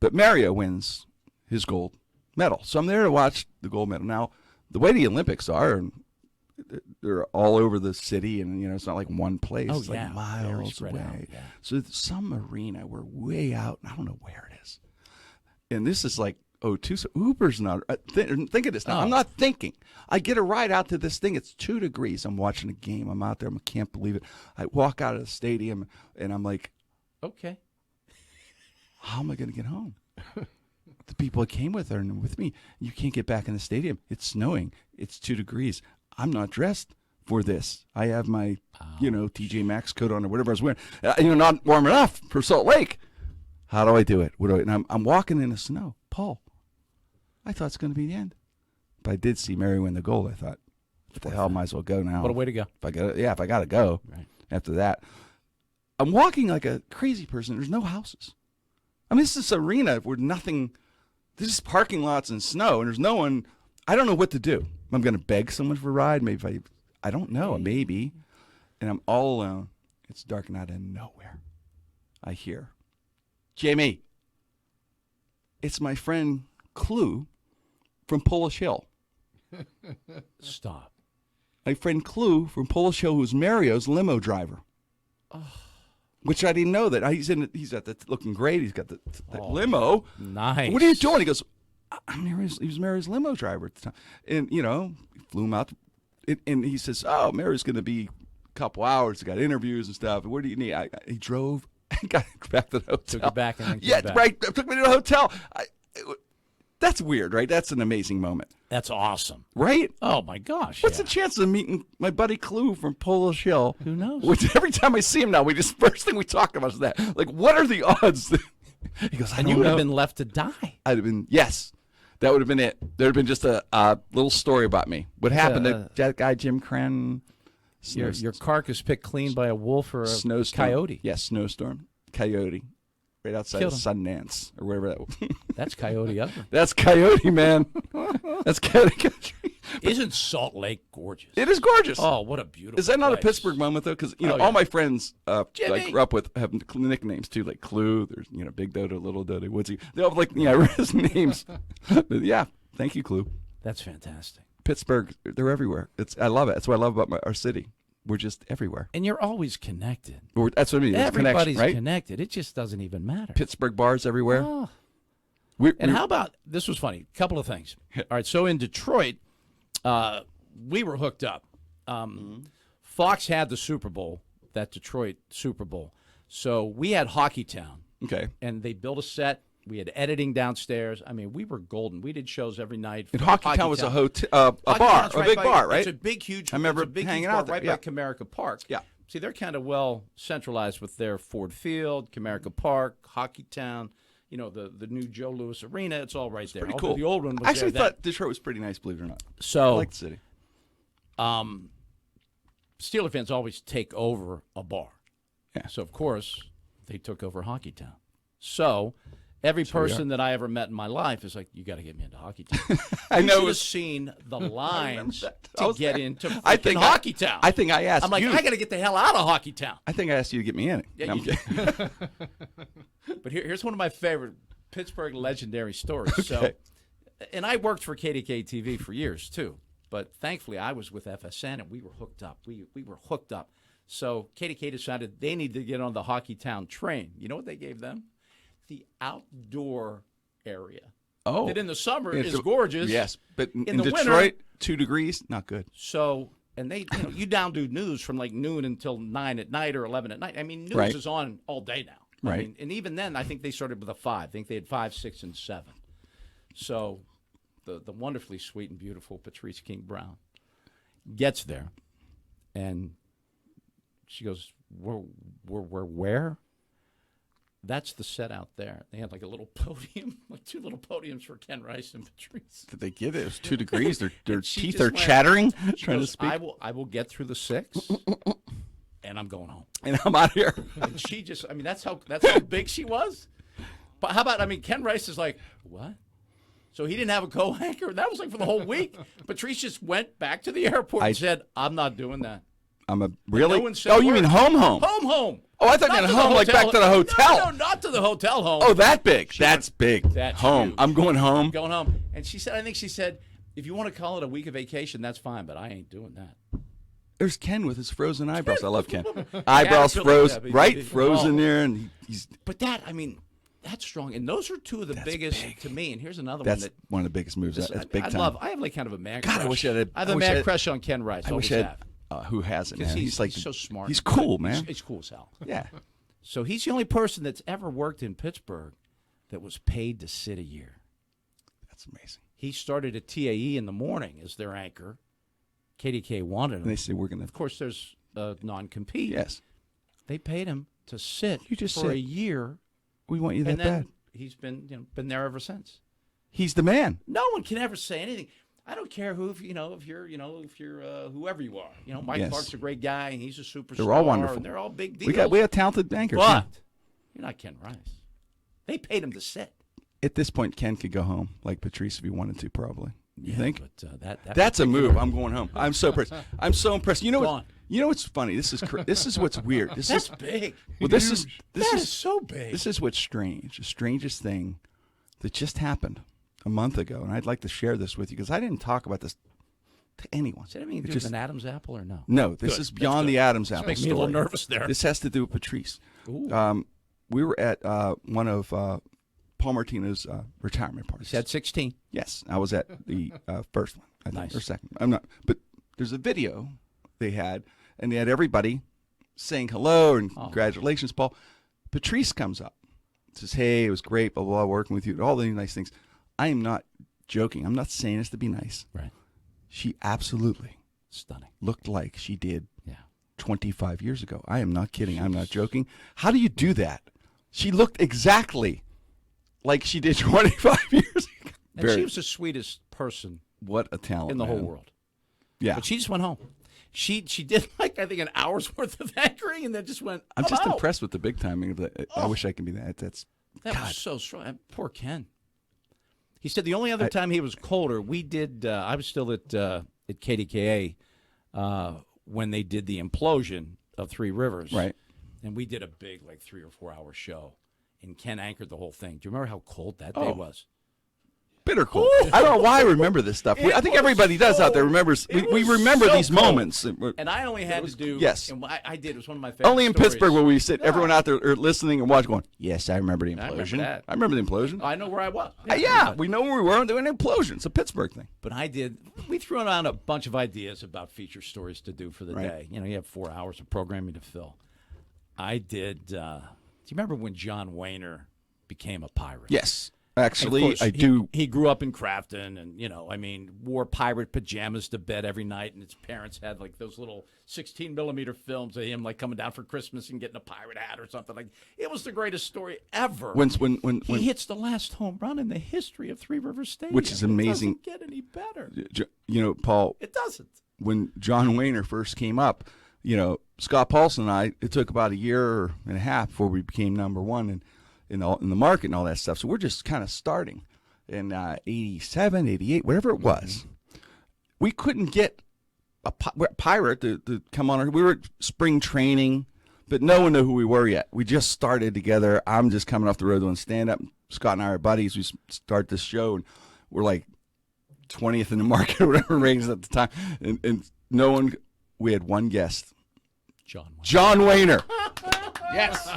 but Mario wins his gold medal. So I'm there to watch the gold medal. Now, the way the Olympics are, and they're all over the city, and it's not like one place. Oh, it's yeah. like miles Very spread away. out, yeah. So it's some arena, we're way out. I don't know where it is, and this is like 02. So Uber's not. Think of this now. Oh. I'm not thinking. I get a ride out to this thing. It's 2 degrees. I'm watching a game. I'm out there. I can't believe it. I walk out of the stadium, and I'm like, Okay. how am I going to get home? The people that came with her and with me, you can't get back in the stadium. It's snowing. It's 2 degrees. I'm not dressed for this. I have my, TJ Maxx coat on or whatever I was wearing. Not warm enough for Salt Lake. How do I do it? What do I? And I'm walking in the snow. Paul, I thought it's going to be the end, but I did see Mary win the gold. I thought, what the hell? Might as well go now. What a way to go. If I got to go. Right. After that, I'm walking like a crazy person. There's no houses. I mean, this is this arena where nothing. There's just parking lots and snow, and there's no one. I don't know what to do. I'm going to beg someone for a ride. Maybe I don't know. Maybe. And I'm all alone. It's dark and out of nowhere. I hear, Jamie, it's my friend Clue from Polish Hill. Stop. My friend Clue from Polish Hill, who's Mario's limo driver. Oh. Which I didn't know that. He's at the looking great. He's got the limo. Nice. What are you doing? He goes, he was Mary's limo driver at the time. And, he flew him out. And he says, oh, Mary's going to be a couple hours. He got interviews and stuff. What do you need? He drove and got back to the hotel. Took you back and then yeah, back. Right. Took me to the hotel. That's weird, right? That's an amazing moment. That's awesome. Right? Oh, my gosh. What's the chance of meeting my buddy Clue from Polish Hill? Who knows? Which every time I see him now, first thing we talk about is that. Like, what are the odds? He goes, and you would have been left to die. I'd have been, yes. That would have been it. There would have been just a little story about me. What happened to that guy, Jim Crenn? Your carcass picked clean by a wolf or a snowstorm. coyote. Yes, snowstorm. Coyote. Right outside of Sundance or wherever that was. That's coyote ugly. That's coyote, man. That's coyote country. Isn't Salt Lake gorgeous? It is gorgeous. Oh, what a beautiful Is that not place. a Pittsburgh moment, though? Because, yeah. all my friends I Jimmy. grew up with have nicknames, too, like Clue. There's, Big Dodo, Little Dodo, Woodsy. They all have, his names. But, yeah, thank you, Clue. That's fantastic. Pittsburgh, they're everywhere. I love it. That's what I love about our city. We're just everywhere. And you're always connected. That's what I mean. It's Everybody's right? connected. It just doesn't even matter. Pittsburgh bars everywhere. Oh. And how about, this was funny, a couple of things. All right, so in Detroit, we were hooked up. Fox had the Super Bowl, that Detroit Super Bowl. So we had Hockey Town. Okay. And they built a set. We had editing downstairs. I mean, we were golden. We did shows every night. And Hockey Town was a hotel, a bar, a big bar, right? It's a big, huge. I remember it's a big, hanging huge out bar there. right by Comerica Park. Yeah. See, they're kind of well centralized with their Ford Field, Comerica Park, Hockey Town. The new Joe Louis Arena. It's all right there. Pretty Although cool. The old one was I actually there. thought Detroit was pretty nice, believe it or not. So I like the city. Steeler fans always take over a bar. Yeah. So, of course, they took over Hockey Town. So, every person that I ever met in my life is like, you got to get me into Hockey Town. I know. You should have seen the lines I to was get there. into I think Hockey Town. I think I asked I'm like, you. I got to get the hell out of Hockey Town. I think I asked you to get me in it. Yeah, No, I'm you- kidding. But here's one of my favorite Pittsburgh legendary stories. Okay. So, and I worked for KDK TV for years too. But thankfully, I was with FSN and we were hooked up. We were hooked up. So KDK decided they needed to get on the Hockey Town train. You know what they gave them? The outdoor area. Oh. That in the summer It's is a- gorgeous. Yes, but in the Detroit, winter- 2 degrees, not good. So, and they, you down do news from like noon until 9 at night or 11 at night. I mean, news Right. is on all day now. I Right. mean, and even then, I think they started with a 5. I think they had 5, 6, and 7. So, the wonderfully sweet and beautiful Patrice King Brown gets there, and she goes, "We're where?" That's the set out there. They had like a little podium, like 2 little podiums for Ken Rice and Patrice. Did they get it? It was 2 degrees. Their she teeth just are went- chattering, She trying to goes, speak. I will get through the 6, and I'm going home. And I'm out here. And she just, I mean, that's how big she was. But how about, I mean, Ken Rice is like, what? So he didn't have a co-anchor. That was like for the whole week. Patrice just went back to the airport and said, I'm not doing that. I'm a really. No one said Oh, a you mean word. home? Home. Oh, I thought you Not meant to the home, like back to the hotel. No, not to the hotel home. Oh, that big. That's big. That's home. huge. I'm going home. Going home. And she said, I think she said, if you want to call it a week of vacation, that's fine, but I ain't doing that. There's Ken with his frozen eyebrows. I love Ken. Eyebrows Caterpillar, froze, yeah, but- right? but- Frozen oh. there, and he's. But that, I mean, that's strong. And those are 2 of the biggest big. to me. And here's another That's one that one of the biggest moves. That's big I time. I have like kind of a man God, crush. I wish I had. I have a man crush on Ken Rice. I wish always I had. have. Who hasn't? Because Man? he's like so smart. He's cool, man. He's cool as hell. Yeah. So he's the only person that's ever worked in Pittsburgh that was paid to sit a year. That's amazing. He started at TAE in the morning as their anchor. KDK wanted him. And they say we're gonna. Of course, there's a non-compete. Yes. They paid him to sit You just for sit. a year We want you that And then bad. he's been there ever since. He's the man. No one can ever say anything. I don't care if you're whoever you are. Mike Yes. Clark's a great guy, and he's a superstar. They're all wonderful. And they're all big deals. We have talented anchors. But you're not Ken Rice. They paid him to sit. At this point, Ken could go home like Patrice if he wanted to, probably. You think? But That's a move. I'm going home. I'm so impressed. I'm so impressed. You know Go what? on. You know what's funny? This is what's weird. That's big. Well, this is so big. This is what's strange. The strangest thing that just happened a month ago, and I'd like to share this with you because I didn't talk about this to anyone. Does that mean It do just- an Adam's apple or no? No, this Good. is That's beyond good. the Adam's apple Makes me story. a little nervous there. This has to do with Patrice. Ooh. We were at one of Paul Martino's retirement parties. He's had 16. Yes, I was at the first one, I think, Nice. or second. I'm not, but there's a video they had, and they had everybody saying hello and congratulations, Paul. Patrice comes up, says, "Hey, it was great, blah, blah, blah, working with you, all these nice things." I am not joking. I'm not saying this to be nice. Right. She absolutely Stunning. looked like she did Yeah. 25 years ago. I am not kidding. I'm not joking. How do you do that? She looked exactly like she did 25 years ago. And she was the sweetest person What a talent in the whole man. world. Yeah. But she just went home. She did I think an hour's worth of anchoring and then just went. I'm just out. impressed with the big timing of that. I wish I could be that. That Was so strong. And poor Ken. He said the only other time he was colder, we did. I was still at KDKA when they did the implosion of Three Rivers, right. And we did a big 3 or 4 hour show, and Ken anchored the whole thing. Do you remember how cold that day was? Bitter cold. I don't know why I remember this stuff. I think everybody does out there remembers. We remember so these cold. moments. And I only had to do yes. And I did. It was one of my favorite. Only in stories. Pittsburgh where we sit, everyone out there are listening and watching, going, "Yes, I remember the I remember implosion. that. I remember the implosion." I know where I was. Yeah, we know where we were doing an implosion. It's a Pittsburgh thing. But we threw around a bunch of ideas about feature stories to do for the Right. day. You have 4 hours of programming to fill. I did. Do you remember when John Wayner became a pirate? Yes, And of actually, course, I do. He grew up in Crafton and, wore pirate pajamas to bed every night. And his parents had those little 16mm films of him coming down for Christmas and getting a pirate hat or something. It was the greatest story ever. When he hits the last home run in the history of Three Rivers Stadium. Which is amazing. It doesn't get any better. Paul, It doesn't. when John Wayner first came up, Scott Paulson and I, it took about a year and a half before we became number one in the market and all that stuff. So we're just kind of starting in 87, 88, whatever it was. We couldn't get a pirate to come on. We were at spring training, but no one knew who we were yet. We just started together. I'm just coming off the road doing stand-up. Scott and I are buddies. We start this show, and we're 20th in the market or whatever ratings at the time. And no one, we had one guest. John Wayner. Yes.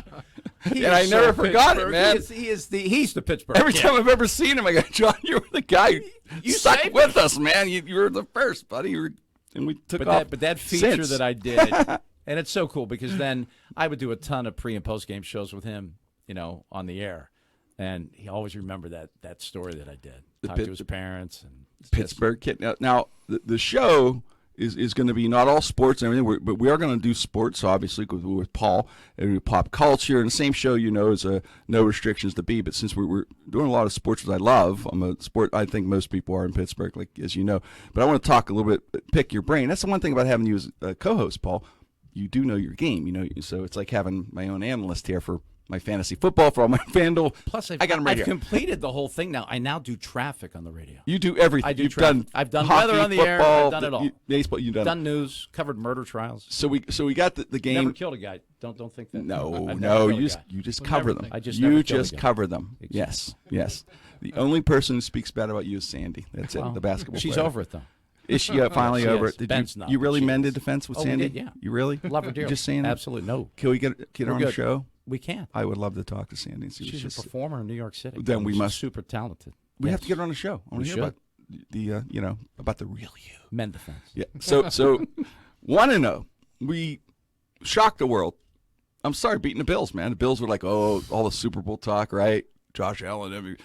And I never forgot it, man. He's the Pittsburgh. Every kid. time I've ever seen him, I go, "John, you were the guy who stuck saved with us, man. You were the first, buddy." And we took off. But that feature since. that I did, and it's so cool because then I would do a ton of pre and post game shows with him, on the air, and he always remembered that story that I did. Talked to his parents and Pittsburgh kid. Now the show is going to be not all sports and everything, but we are going to do sports, obviously, with Paul, and pop culture, and the same show, is No Restrictions to Be. But since we're doing a lot of sports, which I love, I'm a sport, I think most people are in Pittsburgh, as you know. But I want to talk a little bit, pick your brain. That's the one thing about having you as a co-host, Paul. You do know your game, so it's like having my own analyst here for my fantasy football, for all my FanDuel. Plus, I got him right I've here. completed the whole thing now. I now do traffic on the radio. You do everything. I do You've traffic. done. I've done hockey, weather on the air. football, I've done it all. Baseball. You've done. Done news, covered murder trials. So we got the game. Never killed a guy. Don't think that. No, I've never no, killed a you guy. just cover them. I just never you killed a just guy. cover them. Yes, yes. The only person who speaks bad about you is Sandy. That's Well, it. The basketball. She's player. over it though. Is she finally She over is. it? Did Ben's not, you but really she mend is. the defense with Oh, we Sandy? did, yeah. You really? Love her dearly. Just saying. Absolutely no. Can we get her We're on the good. show? We can. I would love to talk to Sandy and see what She's a she's. performer in New York City. Then we She's must- super talented. We have Yes. to get her on the show. I want We to hear about the about the real you. Mend the fence. Yeah. So 1-0. We shocked the world. I'm sorry, beating the Bills, man. The Bills were like, oh, all the Super Bowl talk, right? Josh Allen.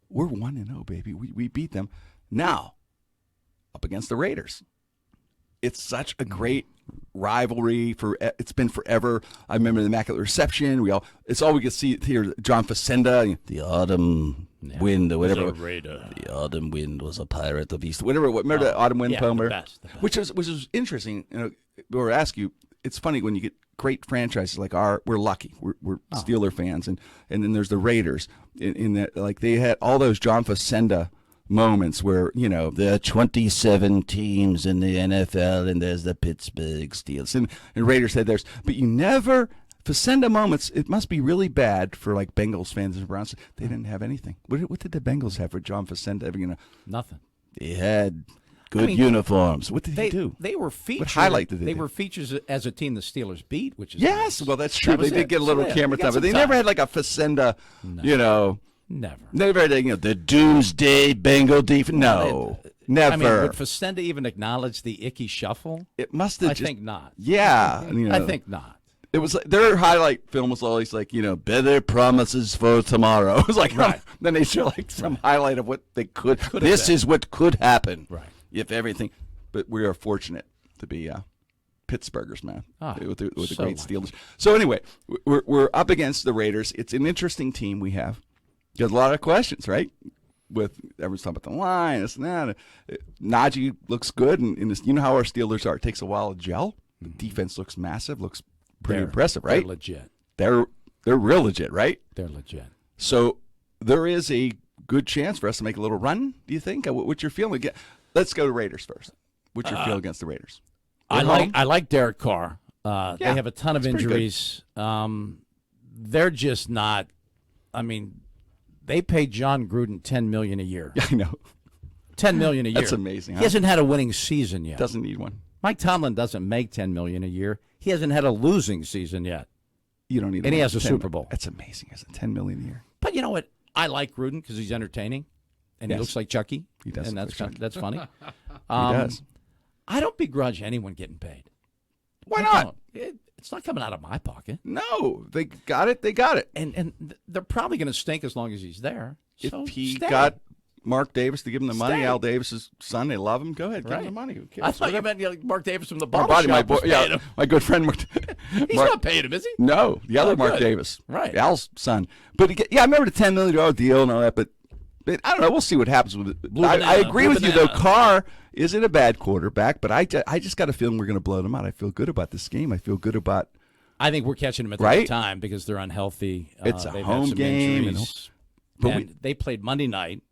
We're 1-0, baby. We beat them. Now, up against the Raiders. It's such a great rivalry it's been forever. I remember the Immaculate Reception. It's all we could see here. John Facenda, the autumn wind or whatever. The autumn wind was a pirate of East. Whatever. Remember the autumn wind poem? The best. Which was interesting. Or ask you. It's funny when you get great franchises like we're lucky. We're Steeler fans, and then there's the Raiders. In that, like they had all those John Facenda moments where there are 27 teams in the NFL, and there's the Pittsburgh Steelers, and Raiders had theirs. But you never Facenda moments. It must be really bad for like Bengals fans and Browns. They didn't have anything. What did the Bengals have for John Facenda? Nothing. They had good uniforms. What did he do? They were featured. What highlight did they do? They were featured as a team the Steelers beat, which is yes. nice. Well, that's true. They did get a little camera time, but they never had like a Facenda. Never. Never had the Doomsday Bengal defense. No, never. I mean, would Facenda even acknowledge the Icky Shuffle? It must have. I think not. Yeah, I think not. It was like, their highlight film was always like better promises for tomorrow. It was like right. Then they show like some highlight of what they could this is what could happen. Right. If everything, but we are fortunate to be Pittsburghers, man, with the great Steelers. So anyway, we're up against the Raiders. It's an interesting team we have. There's a lot of questions, right? With everyone's talking about the line, this and that. Najee looks good, and this, how our Steelers are. It takes a while to gel. The defense looks massive, looks pretty impressive, right? They're legit. They're real legit, right? They're legit. So there is a good chance for us to make a little run. Do you think? What's your feeling? Let's go to Raiders first. What's your feel against the Raiders? I like Derek Carr. They have a ton of injuries. They're just not. I mean, they paid John Gruden $10 million a year. Yeah, I know. $10 million a year. That's amazing. Huh? He hasn't had a winning season yet. Doesn't need one. Mike Tomlin doesn't make $10 million a year. He hasn't had a losing season yet. You don't need. And he has a Super Bowl. That's amazing. It's $10 million a year. But you know what? I like Gruden because he's entertaining, and he looks like Chucky. He does, and that's funny. He does. I don't begrudge anyone getting paid. Why not? It's not coming out of my pocket. No, they got it. They got it. And they're probably going to stink as long as he's there. If so he stay. got Mark Davis to give him the money, Stay. Al Davis's son, they love him. Go ahead, give Right. him the money. Who cares? I thought you meant Mark Davis from the Our barbershop. my boy, was paying him. my good friend Mark. He's not paying him, is he? No, the other Oh, Mark good. Davis, Right. Al's son. But I remember the $10 million deal and all that. But I don't know. We'll see what happens with it. I agree with you though. Carr isn't a bad quarterback, but I just got a feeling we're going to blow them out. I feel good about this game. I feel good about. I think we're catching them at the Right? right time because they're unhealthy. It's a they've home had some game, injuries. but And they played Monday night,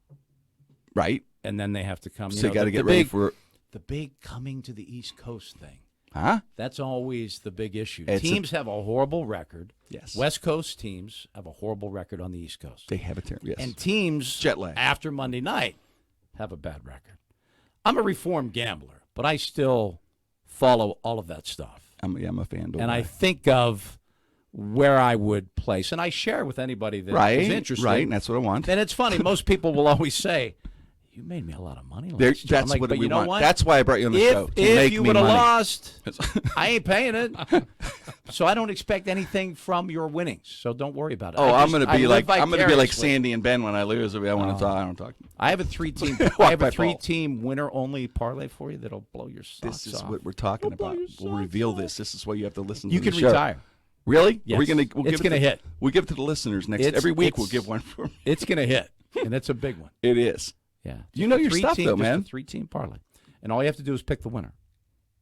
right. and then they have to come. So you got to get ready for the big coming to the East Coast thing. huh? That's always the big issue. It's Teams have a horrible record. Yes. West Coast teams have a horrible record on the East Coast. They have a terrible. Yes. And teams Jet lag. after Monday night have a bad record. I'm a reformed gambler, but I still follow all of that stuff. I'm a fan. And I think of where I would place, and I share with anybody that is interested. Right, and that's what I want. And it's funny, most people will always say, "You made me a lot of money last year." That's I'm like, what but we you know want. what? That's why I brought you on the show. To If make you me would have money. lost, I ain't paying it. So I don't expect anything from your winnings. So don't worry about it. Oh, I I'm going to be live like vicariously. Sandy and Ben when I lose. I want to talk. I don't talk. I have a three-team. I Walk have by a three-team winner-only parlay for you that'll blow your socks This is off. what we're talking It'll blow about. your We'll socks reveal off. this. This is why you have to listen. You to the can show. retire. Really? Yes. Are we gonna? It's give gonna it hit. We'll give it to the listeners next. Every week we'll give one for. It's going to hit, and it's a big one. It is. Yeah. You know your stuff, Three-team- though, just man. a three-team parlay, and all you have to do is pick the winner.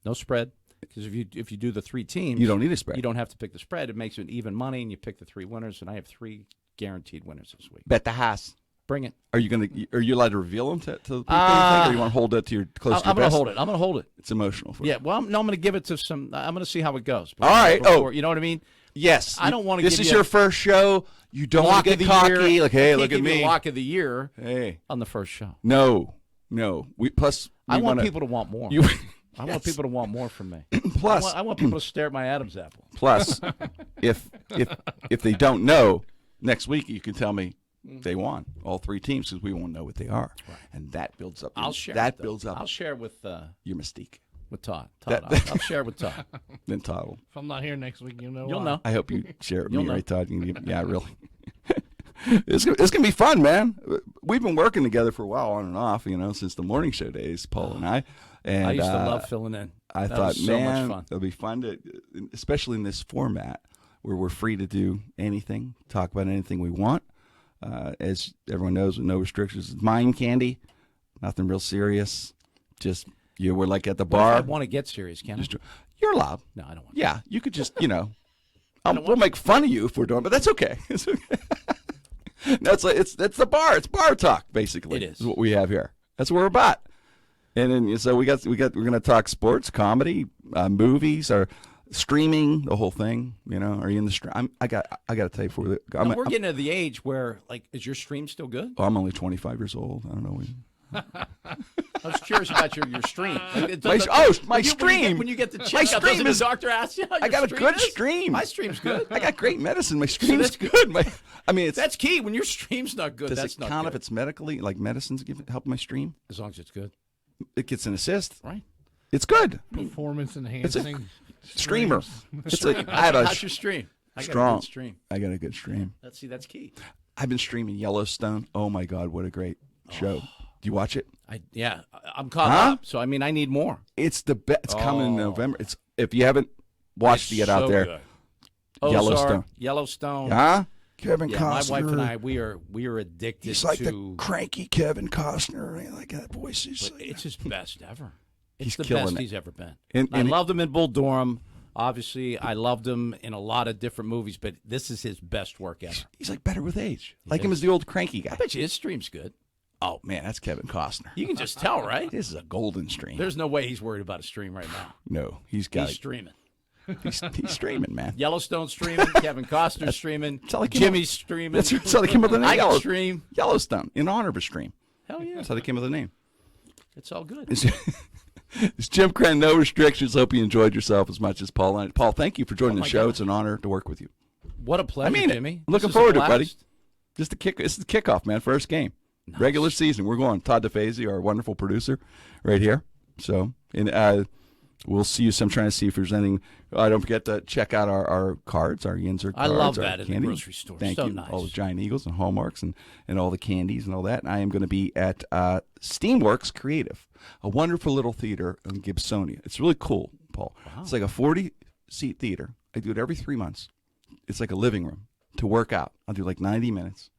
No spread, because if you do the three teams, You don't need a spread. You don't have to pick the spread. It makes it even money, and you pick the three winners. And I have three guaranteed winners this week. Bet the house. Bring it. Are you allowed to reveal them to the people? Or you want to hold it to your close to your I'm going to vest? hold it. I'm going to hold it. It's emotional for you. Yeah. Well, I'm going to give it to some. I'm going to see how it goes. All right. You know what I mean? Yes. I don't want to. This give is you your first show. You don't want lock to of get the cocky. year. Like, hey, I can't look at give you me. a lock of the year Hey. on the first show. No. We I want wanna- people to want more. You. I want people to want more from me. Plus, I want people to stare at my Adam's apple. Plus, if they don't know, next week you can tell me they won all three teams because we won't know what they are, and that builds up. I'll share. That it, though. builds up I'll share with your mystique. Todd. That- I'll share with Todd. Then Todd will. If I'm not here next week, you'll You'll why. know. I hope you share it with You'll me, know. right, Todd? Yeah, really. It's gonna be fun, man. We've been working together for a while, on and off, since the morning show days, Paul and I. And I used to love filling in. I That thought, was so much man, fun. it'll be fun to, especially in this format where we're free to do anything, talk about anything we want. As everyone knows, with no restrictions, mind candy, nothing real serious. Just we're like at the What if I bar. want to get serious, can I? You're allowed. No, I don't want Yeah, you could just we'll make fun of you if we're doing, but that's okay. It's okay. That's it's the bar. It's bar talk basically. It is. What we have here. That's what we're about. And then so we're gonna talk sports, comedy, movies, or streaming, the whole thing. Are you in the stream? I got to tell you before No, we're getting to the age where, like, is your stream still good? I'm only 25 years old. I don't know. I was curious about your stream. Like, My stream. When you get the My checkup, stream doesn't is- the doctor ask you how your I got a stream good is? stream. My stream's good. I got great medicine. My stream's that's good. It's That's key. When your stream's not good, does that's it not count good. if it's medically like medicine's helping my stream? As long as it's good, It gets an assist. right? It's good. Performance enhancing. Streamer. It's I have How's your stream? I got a strong good stream. I got a good stream. That's key. I've been streaming Yellowstone. Oh my God, what a great show! Do you watch it? I'm caught up. So I need more. It's the best. It's coming in November. It's if you haven't watched it, get out so there. good. Yellowstone. Yellowstone. Huh? Kevin Yeah, Costner. my wife and I, we are addicted He's like to. the cranky Kevin Costner. I like that voice. It's his best ever. It's He's the killing best it. he's ever been. And I loved him in Bull Durham. Obviously, I loved him in a lot of different movies, but this is his best work ever. He's like better with age. Like him as the old cranky guy. I bet you his stream's good. Oh man, that's Kevin Costner. You can just tell, right? This is a golden stream. There's no way he's worried about a stream right now. No, he's got He's streaming. he's streaming, man. Yellowstone streaming. Kevin Costner streaming. how they came Jimmy's streaming. That's how they came up with the name. I can stream. Yellowstone, in honor of a stream. Hell yeah. That's how they came up with the name. It's all good. It's Jim Crenn, no restrictions. Hope you enjoyed yourself as much as Paul. And Paul, thank you for joining the my show. God. It's an honor to work with you. What a pleasure, I mean it. Jimmy. Looking This is a forward to it, buddy. blast. Just the kick. This is the kickoff, man. First game, regular season. We're going. Todd DeFazzi, our wonderful producer, right here. So, and we'll see you. I'm trying to see if there's anything. Don't forget to check out our cards, our Yinzer cards. I love our that at the candy. grocery store. Thank So you. nice. All the giant eagles and hallmarks and all the candies and all that. And I am going to be at Steamworks Creative, a wonderful little theater in Gibsonia. It's really cool, Paul. Wow. It's like a 40-seat theater. I do it every 3 months. It's like a living room to work out. I'll do like 90 minutes.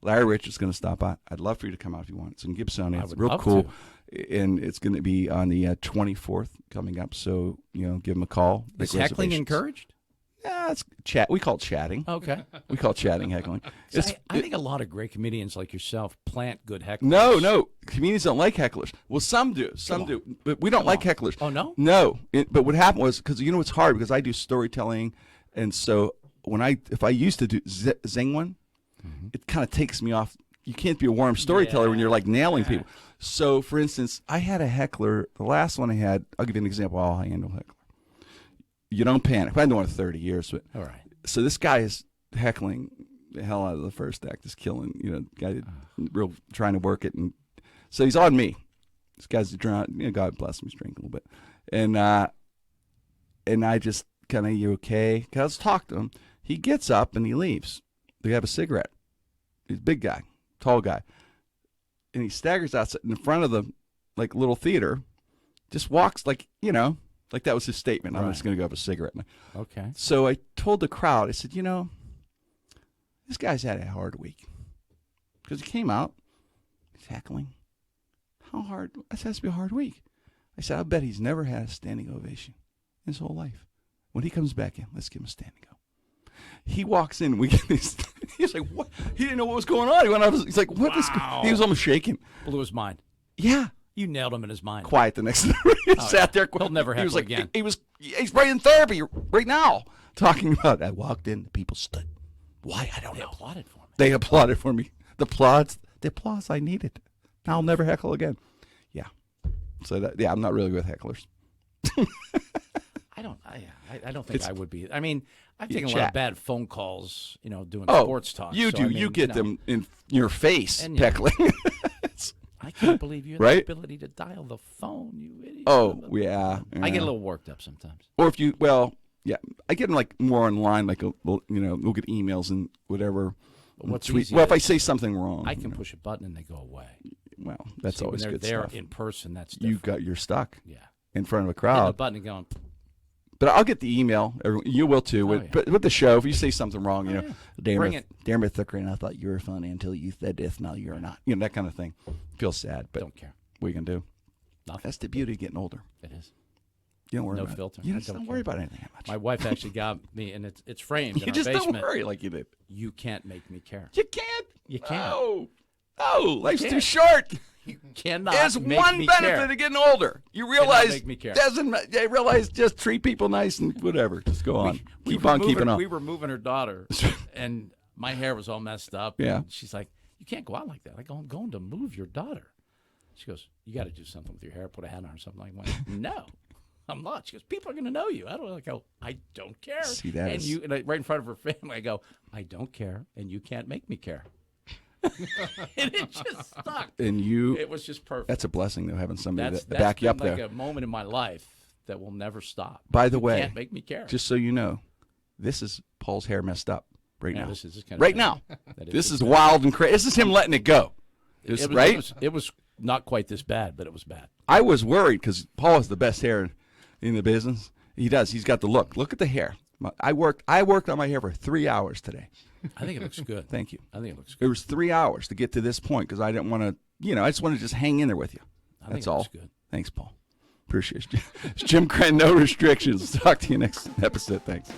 Larry Rich is going to stop by. I'd love for you to come out if you want. It's in Gibsonia. I It's would real love cool. to. And it's going to be on the 24th coming up. So, give them a call. Is make heckling reservations. encouraged? Yeah, it's chat. We call it chatting. Okay. We call it chatting heckling. It's, I think a lot of great comedians like yourself plant good hecklers. no. Comedians don't like hecklers. Well, some do. Some do. But we don't like hecklers. Oh, no? No. But what happened was, because it's hard because I do storytelling. And so if I used to do zing one, it kind of takes me off. You can't be a warm storyteller when you're like nailing people. So, for instance, I had a heckler. The last one I had, I'll give you an example of how I handle heckler. You don't panic. I've been doing it 30 years. But All right. so this guy is heckling the hell out of the first act, is killing, guy real trying to work it. And so he's on me. This guy's drunk. God bless him, he's drinking a little bit. And I just kind of, you okay? Because I was talking to him. He gets up and he leaves. They have a cigarette. He's a big guy, tall guy. And he staggers out in front of the little theater, just walks like that was his statement. I'm just going to go have a cigarette. Okay. So I told the crowd, I said, this guy's had a hard week. Because he came out, he's heckling. How hard? This has to be a hard week. I said, I bet he's never had a standing ovation in his whole life. When he comes back in, let's give him a standing go. He walks in, we get this. He's like, what? He didn't know what was going on. He went up, he's like, what is He was almost shaking. Blew his mind. Yeah. You nailed him in his mind. Quiet the next day. He sat there. He'll never he was heckle like, again. He's right in therapy right now. Talking about, I walked in, the people stood. Why? I don't They know. applauded for me. They applauded for me. The applause I needed. Now I'll never heckle again. Yeah. So I'm not really with hecklers. I don't think I would be. I mean, I've taken a lot chat. of bad phone calls, doing Oh, sports talk. you so, do. I mean, you get them in your face, And, heckling. I can't believe you have Right? the ability to dial the phone, you idiot. Oh, yeah. I get a little worked up sometimes. Or if you, yeah, I get them more online, we'll get emails and whatever. What's tweet. easy Well, if is I say something wrong, I can push a button and they go away. well, that's See, always when good they're there stuff. in person, that's You different. you're stuck. Yeah. in front of a Hitting the crowd. button and going. But I'll get the email. You will too. Oh, with, yeah. but with the show, if you say something wrong, you know, Bring damn it. it, Thickerin, I thought you were funny until you said this. Now you're not. You know, that kind of thing. Feels sad, but Don't care. what are you gonna do? Nothing. That's the beauty of getting older. It is. You don't worry No about filter. It. You I just don't don't care. worry about anything that much. My wife actually got me, and it's framed in You our just basement. don't worry like you did. You can't make me care. You can't. You can't. No, life's too can't. short. You cannot. There's make one me benefit care. of getting older. You realize make me care. They realize just treat people nice and whatever. Just go on. We Keep were on moving- keeping on. We were moving her daughter, and my hair was all messed up. Yeah. And she's like, "You can't go out like that." I go, "I'm going to move your daughter." She goes, "You got to do something with your hair. Put a hat on or something." I went, "No, I'm not." She goes, "People are going to know you." I don't. I go, "I don't care." See, that and is- you and right in front of her family. I go, "I don't care, and you can't make me care." And it just stuck. And you, It was just perfect. that's a blessing though, having somebody That's to back you up been like there. a moment in my life that will never stop. By the You way, can't make me care. just so you know, this is Paul's hair messed up right Yeah, now. this is kind of Right now. That This is wild and crazy. This is him letting it go. This, right? It was not quite this bad, but it was bad. I was worried because Paul has the best hair in the business. He does. He's got the look. Look at the hair. I worked on my hair for 3 hours today. I think it looks good. Thank you. I think it looks It good. was 3 hours to get to this point because I didn't want to, I just want to just hang in there with you. I think That's it all. looks good. Thanks, Paul. Appreciate it. It's Jim Crenn, No Restrictions. Talk to you next episode. Thanks.